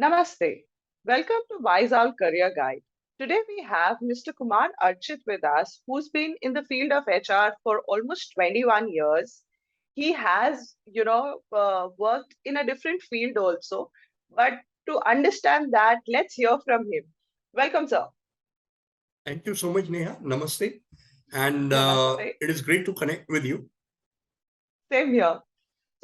Namaste. Welcome to Wise Owl Career Guide. Today we have Mr. Kumar Archit with us, who's been in the field of HR for almost 21 years. He has, worked in a different field also. But to understand that, let's hear from him. Welcome, sir. Thank you so much, Neha. Namaste. And Namaste. it is great to connect with you. Same here.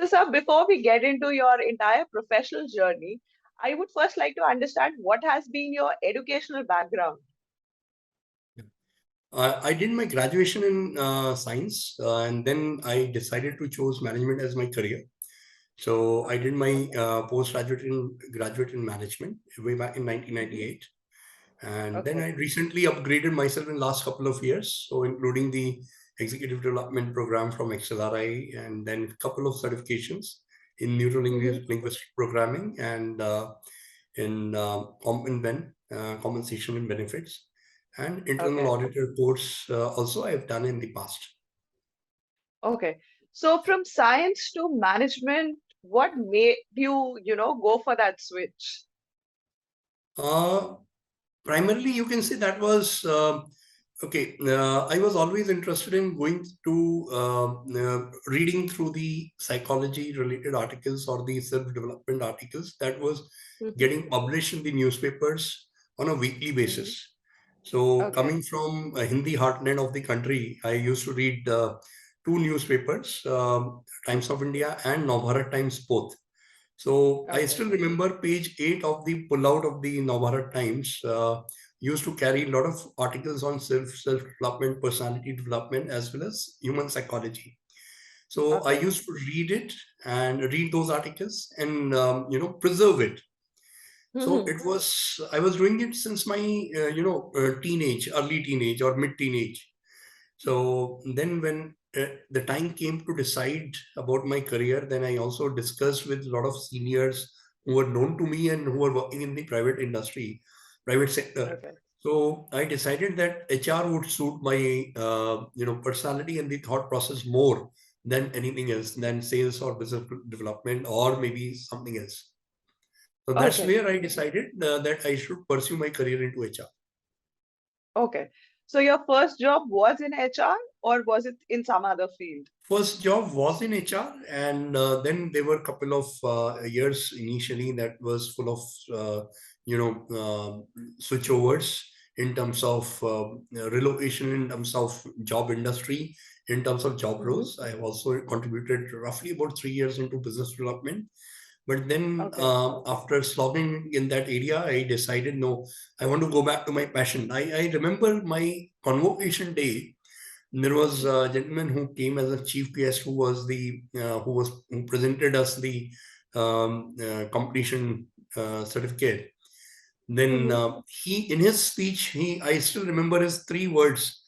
So, sir, before we get into your entire professional journey, I would first like to understand what has been your educational background. I did my graduation in science, and then I decided to choose management as my career. So I did my postgraduate in graduate in management way back in 1998. And then Okay. I recently upgraded myself in last couple of years, so including the executive development program from XLRI, and then a couple of certifications in Mhm. neuro-linguistic programming and in compensation and benefits, and internal Okay. auditor course also I've done in the past. Okay. So from science to management, what made you, go for that switch? Uh, Primarily, you can say that was okay. I was always interested in going to reading through the psychology related articles or the self development articles that was Mhm. getting published in the newspapers on a weekly Mhm. basis. So, Okay. coming from a Hindi heartland of the country, I used to read two newspapers, Times of India and Navbharat Times both. So I Okay. still remember page 8 of the pullout of the Navbharat Times used to carry a lot of articles on self development, personality development, as well as human psychology. So I Okay. used to read it and read those articles and preserve it. So Mhm. it was I was doing it since my early teenage or mid teenage. So then when the time came to decide about my career, then I also discussed with a lot of seniors who were known to me and who were working in the private industry, private sector. Okay. So I decided that HR would suit my personality and the thought process more than anything else, than sales or business development or maybe something else. So that's Okay. where I decided that I should pursue my career into HR. Okay. So your first job was in HR or was it in some other field? First job was in HR, and then there were a couple of years initially that was full of switchovers in terms of relocation, in terms of job industry, in terms of job Hmm. roles. I have also contributed roughly about 3 years into business development. But then Okay. after slogging in that area, I decided no, I want to go back to my passion. I remember my convocation day. There was a gentleman who came as a chief guest who was the who presented us the completion certificate. Then Hmm. he in his speech he I still remember his three words: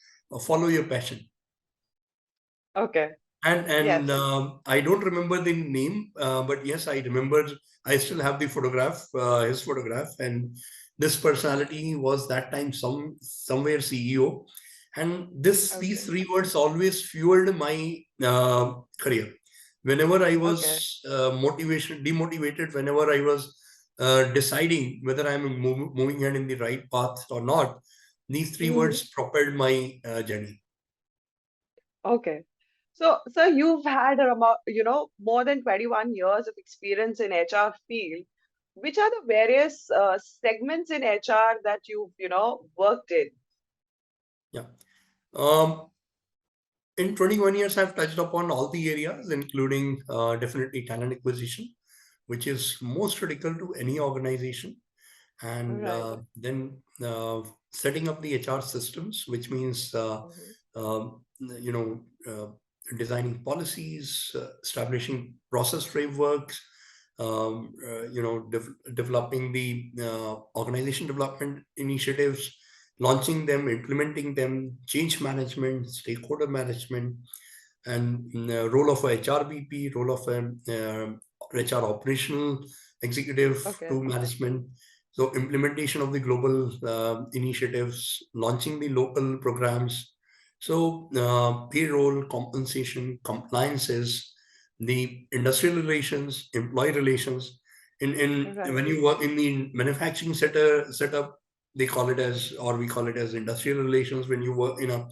"Follow your passion." Okay. And Yes. I don't remember the name, but yes, I remember. I still have the photograph, his photograph, and this personality was that time somewhere CEO, and this these Okay. three words always fueled my career. Whenever I Okay. was demotivated, whenever I was deciding whether I'm moving ahead in the right path or not, these three Hmm. words propelled my journey. Okay. So you've had more than 21 years of experience in HR field. Which are the various segments in HR that you've, worked in? Yeah. Um, in 21 years, I've touched upon all the areas, including definitely talent acquisition, which is most critical to any organization, and Right. then setting up the HR systems, which means Hmm. you know designing policies, establishing process frameworks, developing the organization development initiatives, launching them, implementing them, change management, stakeholder management, and role of a HRBP, role of an HR operational executive Okay. to management. So implementation of the global initiatives, launching the local programs. So payroll, compensation, compliances, the industrial relations, employee relations, Right. When you work in the manufacturing setup, they call it as, or we call it as industrial relations. When you work in a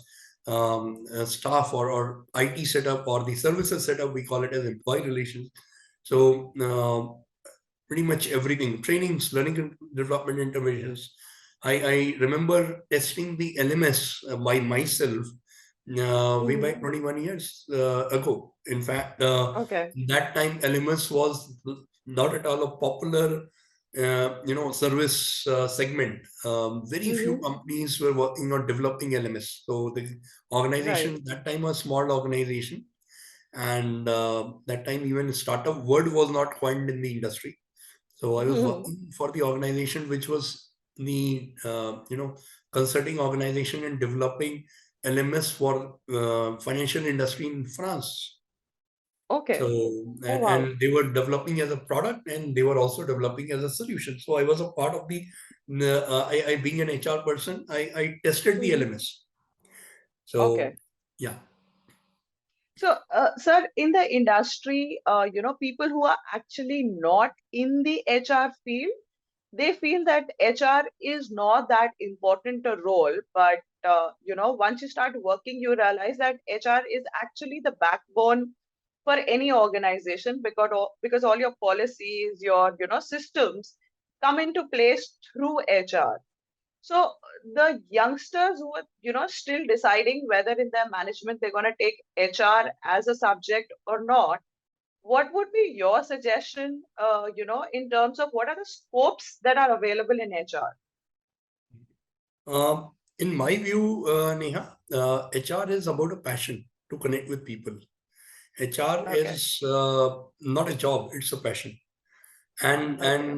staff or IT setup or the services setup, we call it as employee relations. So pretty much everything, trainings, learning and development interventions. I remember testing the LMS by myself way Mm-hmm. back 21 years ago. In fact, Okay. that time LMS was not at all a popular, service segment. Very few Mm-hmm. companies were working on developing LMS. So the Right. organization that time was a small organization, and that time even startup word was not coined in the industry. So I was Mm-hmm. working for the organization which was the consulting organization and developing LMS for financial industry in France. So Okay. Oh, wow. and they were developing as a product and they were also developing as a solution. So I was a part of the I being an HR person, I tested the Mm-hmm. LMS. So Okay. yeah. So, sir, in the industry, people who are actually not in the HR field, they feel that HR is not that important a role. But, once you start working, you realize that HR is actually the backbone for any organization because all your policies, your, systems come into place through HR. So the youngsters who are, still deciding whether in their management they're going to take HR as a subject or not, what would be your suggestion, in terms of what are the scopes that are available in HR? In my view, Neha, HR is about a passion to connect with people. HR Okay. is not a job; it's a passion, Okay.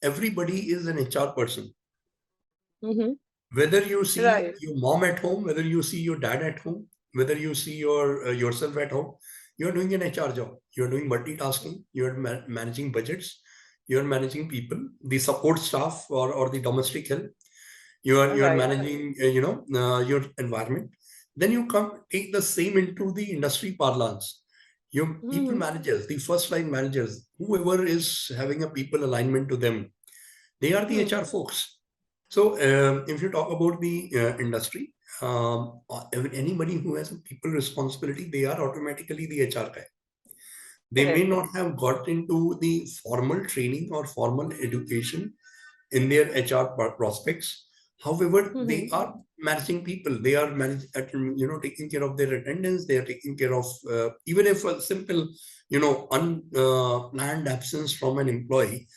everybody is an HR person. Mm-hmm. Whether you see Right. your mom at home, whether you see your dad at home, whether you see yourself at home, you're doing an HR job. You're doing multitasking. You're managing budgets. You're managing people, the support staff or the domestic help. You're Right. managing your environment. Then you come take the same into the industry parlance. Your people Mm-hmm. managers, the first line managers, whoever is having a people alignment to them, they are the Hmm. HR folks. So, if you talk about the industry, anybody who has a people responsibility, they are automatically the HR guy. They may Correct. not have got into the formal training or formal education in their HR prospects. However, they Mm-hmm. are managing people. They are taking care of their attendance. They are taking care of even if a simple, unplanned absence from an employee,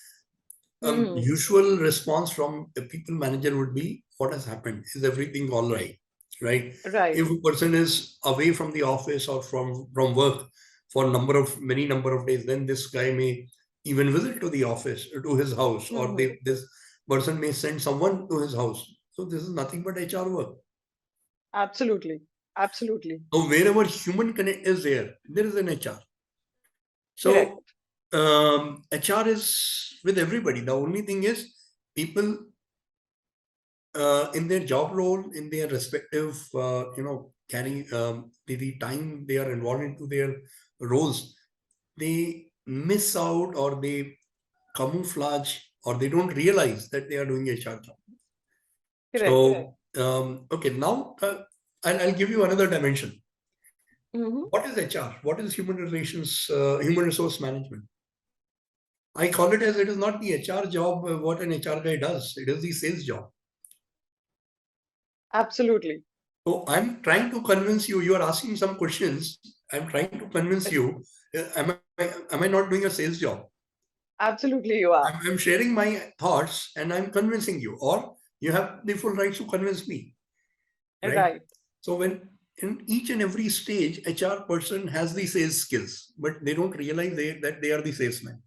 Mm-hmm. usual response from a people manager would be, what has happened? Is everything all right? Right? Right. If a person is away from the office or from work for many number of days, then this guy may even visit to the office, to his house, or Mm-hmm. this person may send someone to his house. So this is nothing but HR work. Absolutely. Absolutely. So wherever human connect is there is an HR. So Correct. HR is with everybody. The only thing is people in their job role, in their respective, carry the time they are involved into their roles, they miss out or they camouflage or they don't realize that they are doing a HR job. Correct. So, okay, now I'll give you another dimension. Mm-hmm. What is HR? What is human relations, human resource management? I call it as it is not the HR job, what an HR guy does. It is the sales job. Absolutely. So I'm trying to convince you. You are asking some questions. I'm trying to convince you. Am I not doing a sales job? Absolutely, you are. I'm sharing my thoughts and I'm convincing you, or you have the full right to convince me, right? Right. So when in each and every stage, HR person has the sales skills, but they don't realize that they are the salesman.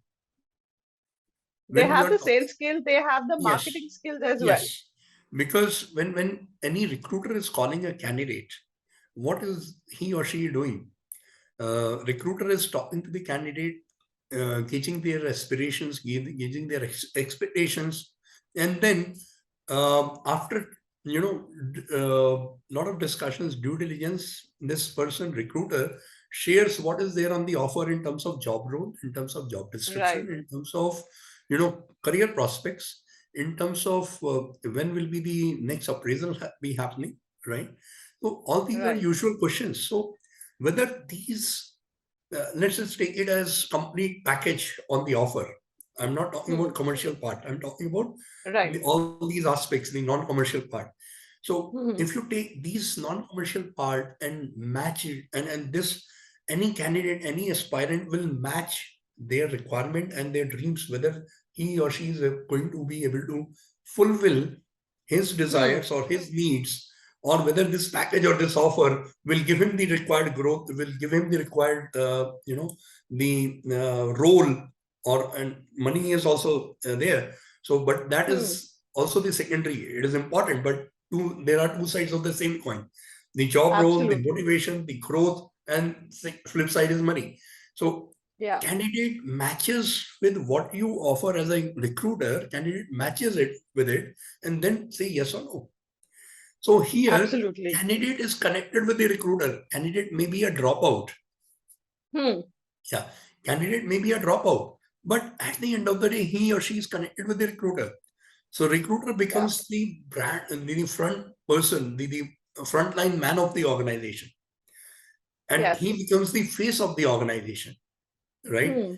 They When we have are the talking, sales skill, they have the yes, marketing skills as well. yes, because when any recruiter is calling a candidate, what is he or she doing? Recruiter is talking to the candidate, gauging their aspirations, gauging their expectations, and then after a lot of discussions, due diligence, this person recruiter shares what is there on the offer in terms of job role, in terms of job description, Right. in terms of, career prospects, in terms of when will be the next appraisal be happening, right? So all these are Right. usual questions. So whether these, let's just take it as complete package on the offer. I'm not talking Hmm. about commercial part. I'm talking about Right. all these aspects, the non-commercial part. So Hmm. if you take these non-commercial part and match it, and this, any candidate, any aspirant will match their requirement and their dreams, whether he or she is going to be able to fulfill his Hmm. desires or his needs, or whether this package or this offer will give him the required growth, will give him the required, the role, or and money is also there. So, but that Hmm. is also the secondary. It is important, but there are two sides of the same coin: the job role, the Absolutely. motivation, the growth, and the flip side is money. So Yeah. candidate matches with what you offer as a recruiter, candidate matches it with it, and then say yes or no. So here, Absolutely. candidate is connected with the recruiter. Candidate may be a dropout. Hmm. Yeah, candidate may be a dropout, but at the end of the day, he or she is connected with the recruiter. So recruiter Yeah. becomes the brand, the front person, the frontline man of the organization, and he Yes. becomes the face of the organization, right? Hmm.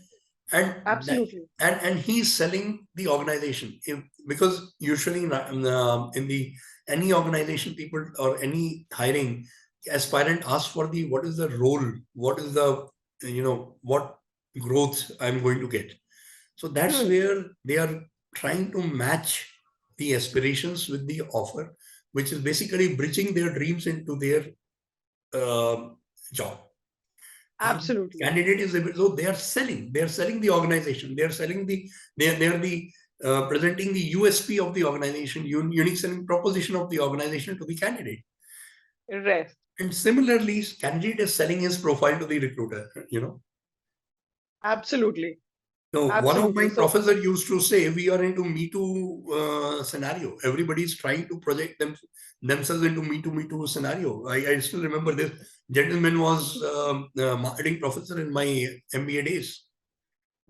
And that, Absolutely. and he's selling the organization. Because usually in the any organization, people or any hiring aspirant asks for the what is the role, what is the, what growth I'm going to get. So that's Hmm. where they are trying to match the aspirations with the offer, which is basically bridging their dreams into their job. And Absolutely. candidate is able, so they are selling the organization, they are selling the, they are the presenting the USP of the organization, unique selling proposition of the organization to the candidate. Rest. And similarly, candidate is selling his profile to the recruiter. Absolutely. So one of my Absolutely. So, professor used to say, we are into Me Too scenario. Everybody's trying to project themselves into Me Too scenario. I still remember this gentleman was a marketing professor in my MBA days.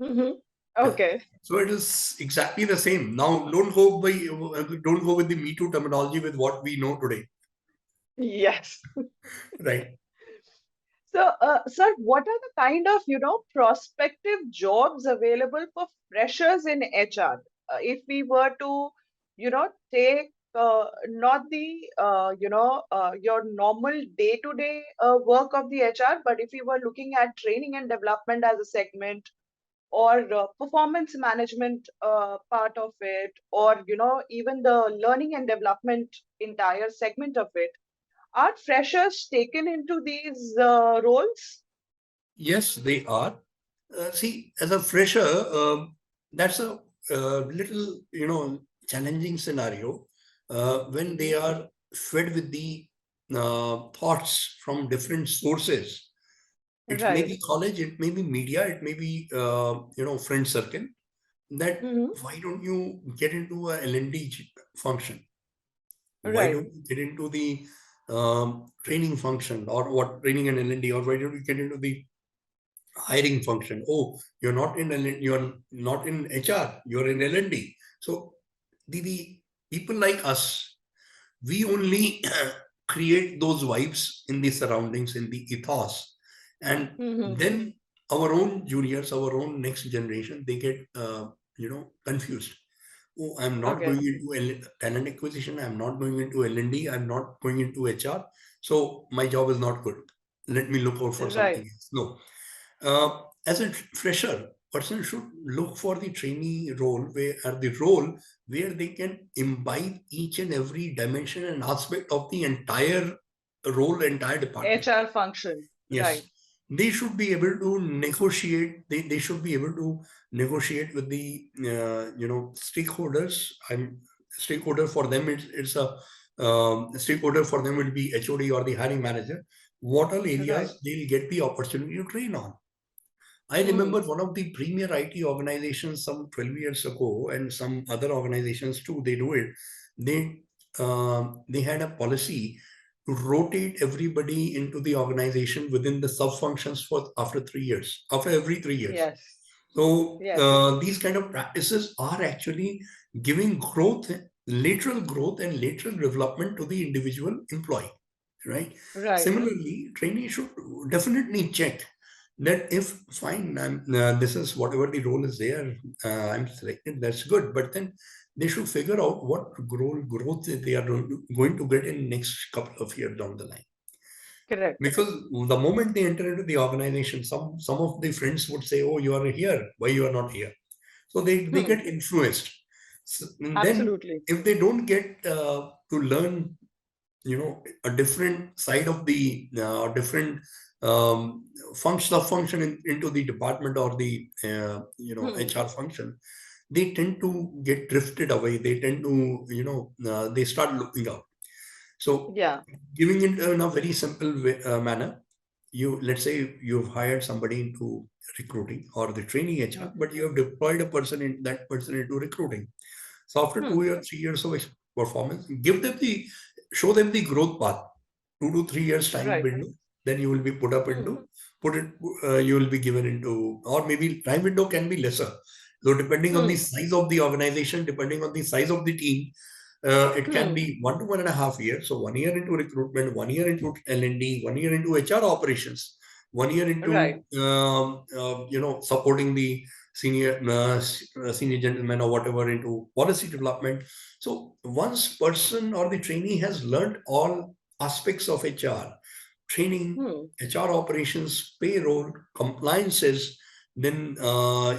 mhm. Yeah. Okay. So it is exactly the same. Now, don't go with the Me Too terminology with what we know today, Yes. right? So, sir, what are the kind of, prospective jobs available for freshers in HR? If we were to, take not the, your normal day-to-day work of the HR, but if we were looking at training and development as a segment, or performance management part of it, or, even the learning and development entire segment of it, are freshers taken into these roles? Yes, they are. See, as a fresher, that's a little, challenging scenario when they Hmm. are fed with the thoughts from different sources. It may Right. be college, it may be media, it may be, friend circle. That Hmm. why don't you get into a L&D function? Why Right. don't you get into the training function, or what training and L&D, or why don't you get into the hiring function? Oh, you're not in HR, you're in L&D. So the people like us, we only create those vibes in the surroundings, in the ethos, and Hmm. then our own juniors, our own next generation, they get confused. Oh, I'm not Okay. going into talent acquisition, I'm not going into L&D, I'm not going into HR, so my job is not good, let me look out for something Right. else. No, as a fresher, person should look for the trainee role, where they can imbibe each and every dimension and aspect of the entire role, entire department. HR function. Yes, Right. they should be able to negotiate. They should be able to negotiate with the stakeholders. I'm stakeholder for them. It's a stakeholder for them will be HOD or the hiring manager. What all Right. areas they'll get the opportunity to train on. I remember Hmm. one of the premier IT organizations some 12 years ago, and some other organizations too. They do it. They they had a policy. to rotate everybody into the organization within the sub functions for after 3 years, after every 3 years. Yes. So Yes. these kind of practices are actually giving growth, lateral growth, and lateral development to the individual employee, right? Right. Similarly, trainee should definitely check that if fine, this is whatever the role is there, I'm selected, that's good. But then they should figure out what growth they are going to get in next couple of years down the line. Correct. Because the moment they enter into the organization, some of the friends would say, "Oh, you are here. Why you are not here?" So they Hmm. get influenced. So, and then Absolutely. if they don't get to learn, a different side of the different function of function into the department or the Hmm. HR function, they tend to get drifted away. They tend to they start looking out. So Yeah. giving it in a very simple manner, let's say you've hired somebody into recruiting or the training HR, Hmm. but you have deployed that person into recruiting. So after Hmm. 2 years, 3 years of performance, show them the growth path. 2 to 3 years time Right. window, then you will be Hmm. you will be given into, or maybe time window can be lesser. So depending on the Hmm. size of the organization, depending on the size of the team, it can Hmm. be 1 to 1.5 years. So 1 year into recruitment, 1 year into L&D, 1 year into HR operations, 1 year Right. into supporting the senior gentleman or whatever into policy development. So once person or the trainee has learned all aspects of HR, training, Hmm. HR operations, payroll, compliances, then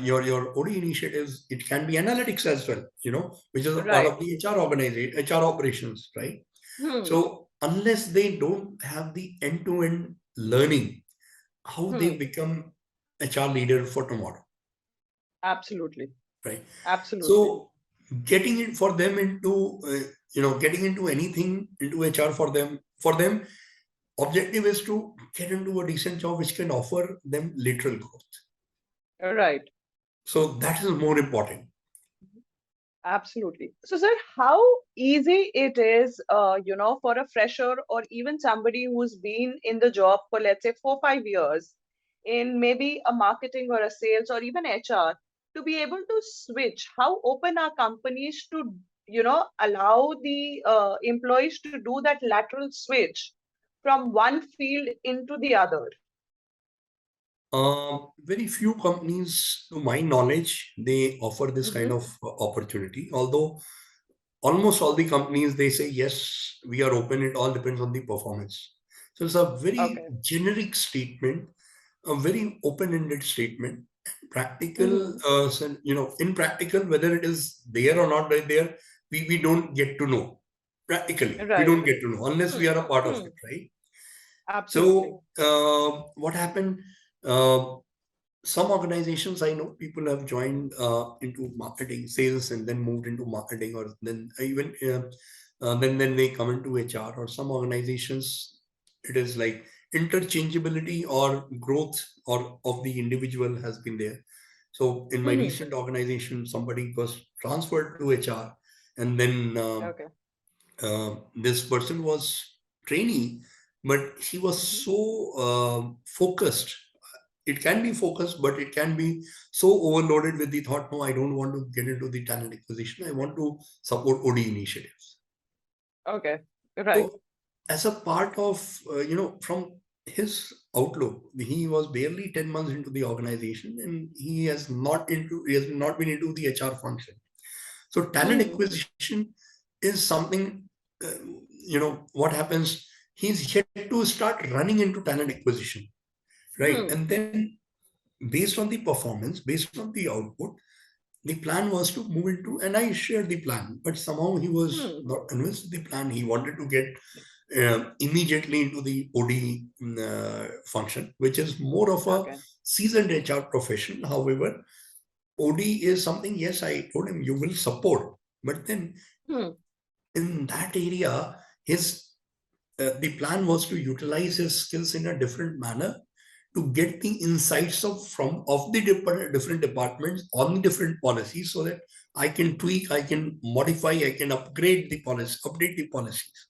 your OD initiatives, it can be analytics as well, which is a part Right. of the HR organization, HR operations, right? Hmm. So unless they don't have the end-to-end learning, how they Hmm. become HR leader for tomorrow, Absolutely. right? Absolutely. So getting it for them into getting into anything into HR for them objective is to get into a decent job which can offer them lateral growth. Right. So that is more important. Absolutely. So, sir, how easy it is, for a fresher or even somebody who's been in the job for, let's say, 4, 5 years in maybe a marketing or a sales or even HR to be able to switch? How open are companies to, allow the employees to do that lateral switch from one field into the other? Very few companies, to my knowledge, they offer this kind Hmm. of opportunity. Although almost all the companies they say yes, we are open. It all depends on the performance. So it's a very Okay. generic statement, a very open-ended statement. Practical, Hmm. in practical, whether it is there or not right there, we don't get to know. Practically, we Right. don't get to know unless we Hmm. are a part of Hmm. it, right? Absolutely. So what happened? Uh, some organizations I know people have joined into marketing, sales, and then moved into marketing, or then even then they come into HR. Or some organizations, it is like interchangeability or growth or of the individual has been there. So in my Hmm. recent organization, somebody was transferred to HR, and then Okay. this person was trainee, but he was Hmm. so focused. It can be focused, but it can be so overloaded with the thought, no, I don't want to get into the talent acquisition. I want to support OD initiatives. Okay. Right. So as a part of, from his outlook, he was barely 10 months into the organization and he has not been into the HR function. So talent Hmm. acquisition is something, uh, what happens, he's yet to start running into talent acquisition, right? Hmm. And then based on the performance, based on the output, the plan was to move into, and I shared the plan, but somehow he was Hmm. not convinced with the plan. He wanted to get immediately into the OD function, which is more of a Okay. seasoned HR profession. However, OD is something, yes, I told him you will support, but then Hmm. in that area, his the plan was to utilize his skills in a different manner to get the insights of the different departments on the different policies so that I can tweak, I can modify, I can upgrade the policy, update the policies,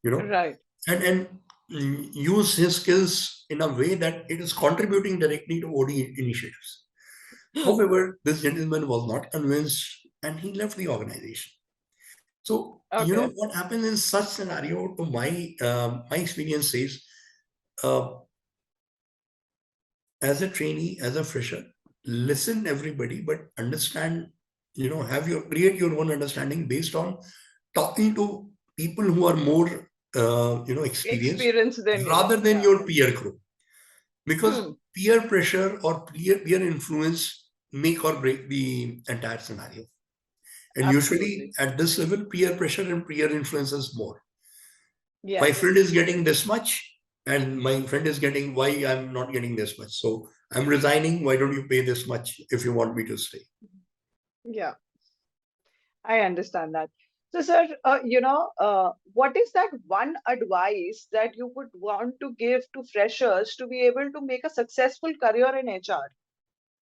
you know. Right. and use his skills in a way that it is contributing directly to OD initiatives. However, this gentleman was not convinced and he left the organization. So, Okay. what happens in such scenario, to my experience says, uh, as a trainee, as a fresher, listen everybody, but understand, have your create your own understanding based on talking to people who are more, experienced Experience than you. rather than Yeah. your peer group. Because Hmm. peer pressure or peer influence make or break the entire scenario. And usually Absolutely. at this level, peer pressure and peer influence is more. My Yes. friend is getting this much, and my friend is getting why I'm not getting this much. So I'm resigning. Why don't you pay this much if you want me to stay? Yeah. I understand that. So, sir, what is that one advice that you would want to give to freshers to be able to make a successful career in HR?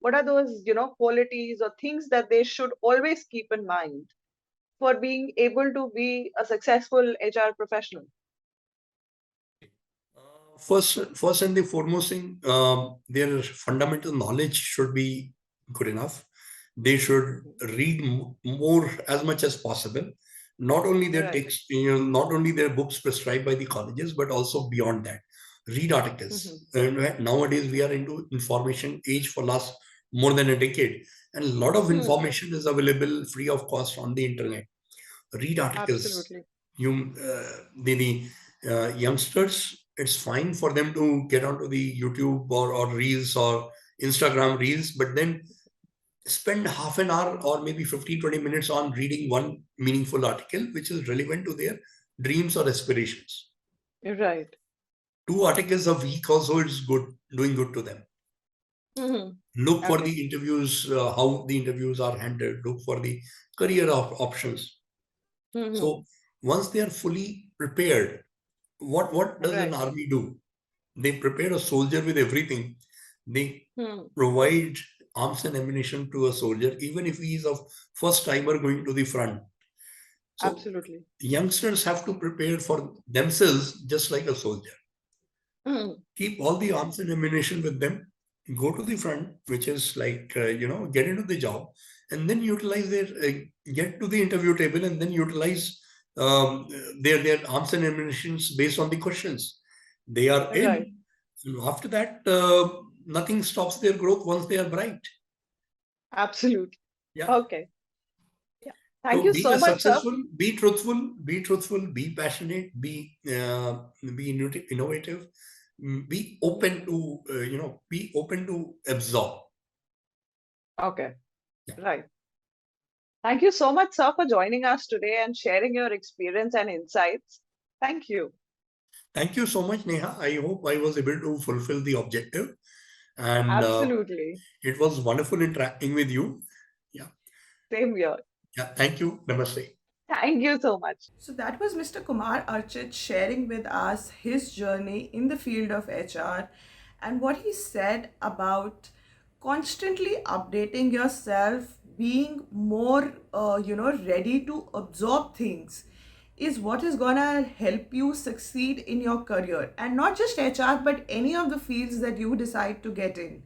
What are those, qualities or things that they should always keep in mind for being able to be a successful HR professional? First and the foremost thing, their fundamental knowledge should be good enough. They should Mhm. read more as much as possible. Not only their Right. text, not only their books prescribed by the colleges, but also beyond that. Read articles. Mhm. And nowadays we are into information age for last more than a decade, and a lot of Hmm. information is available free of cost on the internet. Read articles. Absolutely. The youngsters, it's fine for them to get onto the YouTube or Reels or Instagram Reels, but then spend half an hour or maybe 15-20 minutes on reading one meaningful article which is relevant to their dreams or aspirations. Right. Two articles a week also is good, doing good to them. Hmm. Look for Okay. the interviews, how the interviews are handled. Look for the career options. Hmm. So once they are fully prepared, what does an Right. army do? They prepare a soldier with everything. They Hmm. provide arms and ammunition to a soldier, even if he is a first timer going to the front. So Absolutely. youngsters have to prepare for themselves just like a soldier. Hmm. Keep all the Okay. arms and ammunition with them. Go to the front, which is like get into the job, and then utilize their get to the interview table, and then utilize their arms and ammunitions based on the questions. They are Right. in. After that, nothing stops their growth once they are bright. Absolutely. Yeah. Okay. Yeah. Thank So you being so a much, sir. successful, be truthful, be passionate, be innovative, be Mhm. open to be open to absorb. Okay. Yeah. Right. Thank you so much, sir, for joining us today and sharing your experience and insights. Thank you. Thank you so much, Neha. I hope I was able to fulfill the objective, and Absolutely. it was wonderful interacting with you. Yeah. Same here. Yeah. Thank you. Namaste. Thank you so much. So that was Mr. Kumar Archit sharing with us his journey in the field of HR and what he said about constantly updating yourself, being more, ready to absorb things is what is gonna help you succeed in your career, and not just HR but any of the fields that you decide to get in.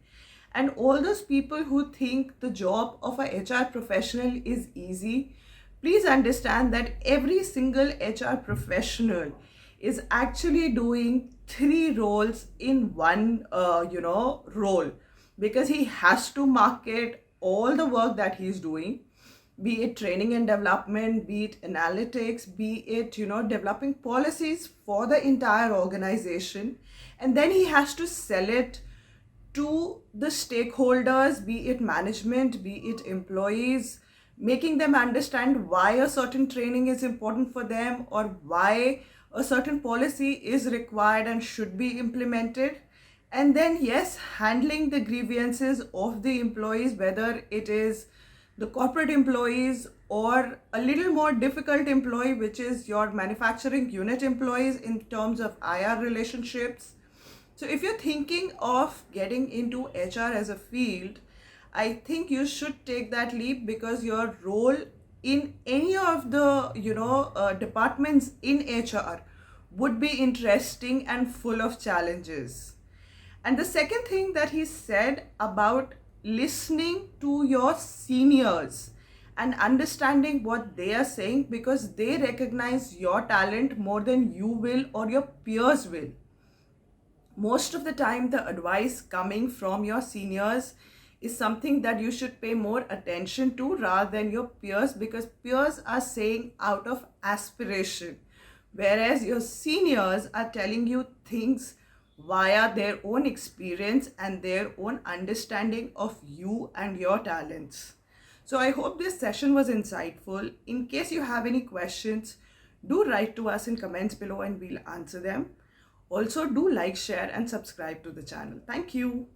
And all those people who think the job of a HR professional is easy, please understand that every single HR professional is actually doing three roles in one, role, because he has to market all the work that he's doing, be it training and development, be it analytics, be it, developing policies for the entire organization. And then he has to sell it to the stakeholders, be it management, be it employees, making them understand why a certain training is important for them or why a certain policy is required and should be implemented. And then, yes, handling the grievances of the employees, whether it is the corporate employees or a little more difficult employee, which is your manufacturing unit employees in terms of IR relationships. So, if you're thinking of getting into HR as a field, I think you should take that leap, because your role in any of the departments in HR would be interesting and full of challenges. And the second thing that he said about listening to your seniors and understanding what they are saying, because they recognize your talent more than you will or your peers will. Most of the time, the advice coming from your seniors is something that you should pay more attention to rather than your peers, because peers are saying out of aspiration, whereas your seniors are telling you things via their own experience and their own understanding of you and your talents. So I hope this session was insightful. In case you have any questions, do write to us in comments below and we'll answer them. Also, do like, share, and subscribe to the channel. Thank you.